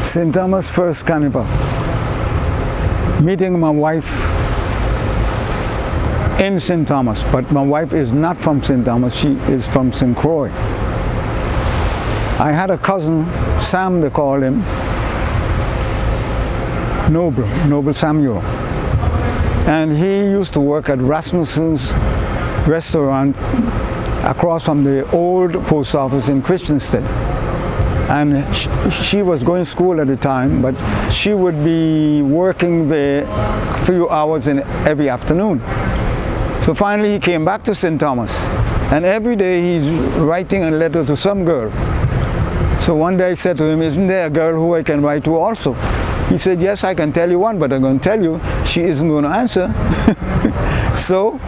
St. Thomas' first carnival. Meeting my wife in St. Thomas, but my wife is not from St. Thomas, she is from St. Croix. I had a cousin, Sam they call him, Noble Samuel. And he used to work at Rasmussen's restaurant across from the old post office in Christiansted. And she was going to school at the time, but she would be working there a few hours in every afternoon. So finally he came back to St. Thomas, and every day he's writing a letter to some girl. So one day I said to him, isn't there a girl who I can write to also? He said, yes, I can tell you one, but I'm going to tell you she isn't going to answer. So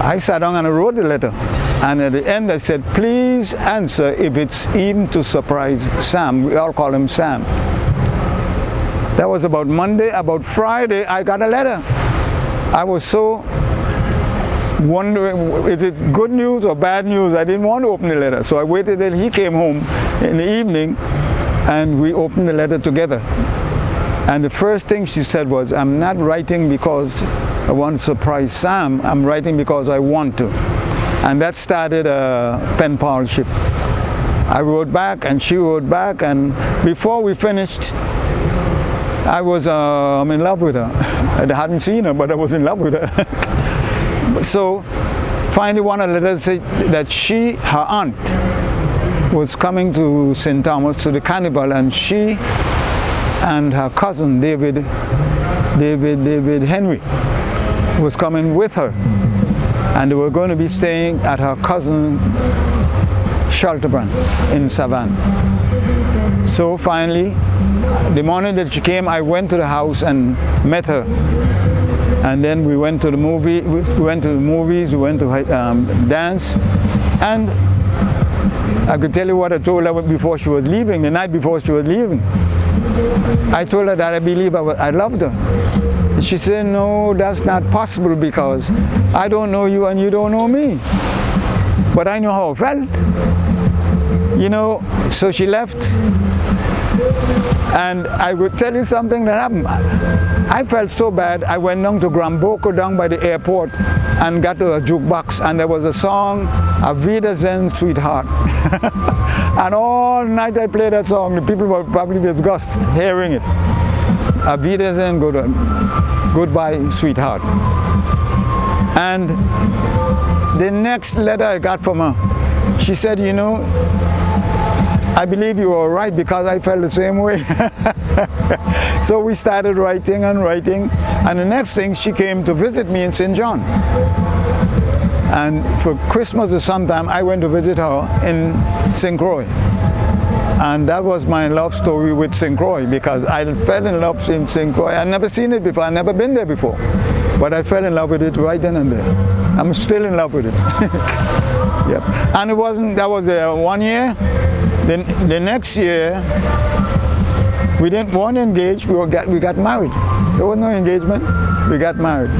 I sat down and I wrote the letter. And at the end I said, please answer if it's even to surprise Sam. We all call him Sam. That was about Monday. About Friday, I got a letter. I was so wondering, is it good news or bad news? I didn't want to open the letter. So I waited till he came home in the evening and we opened the letter together. And the first thing she said was, I'm not writing because I want to surprise Sam. I'm writing because I want to. And that started a pen palship. I wrote back and she wrote back, and before we finished, I was I'm in love with her. I hadn't seen her, but I was in love with her. So finally one of the letters said that her aunt, was coming to St. Thomas to the carnival, and she and her cousin David Henry was coming with her. And they were going to be staying at her cousin Shelterbrand in Savannah. So finally, the morning that she came, I went to the house and met her. And then we went to the movie. We went to the movies. We went to dance. And I could tell you what I told her before she was leaving. The night before she was leaving, I told her that I believe I loved her. She said, no, that's not possible because I don't know you and you don't know me. But I know how I felt. You know, so she left. And I would tell you something that happened. I felt so bad, I went down to Gramboko down by the airport and got to a jukebox, and there was a song, Auf Wiedersehen, Sweetheart. And all night I played that song. The people were probably disgusted hearing it. Auf Wiedersehen, goodbye, sweetheart. And the next letter I got from her, she said, you know, I believe you were right because I felt the same way. So we started writing and writing, and the next thing she came to visit me in St. John. And for Christmas or sometime I went to visit her in St. Croix. And that was my love story with St. Croix, because I fell in love in St. Croix. I'd never seen it before, I'd never been there before. But I fell in love with it right then and there. I'm still in love with it. Yep. And it wasn't, that was 1 year. Then the next year, we weren't engaged, we got married. There was no engagement, we got married.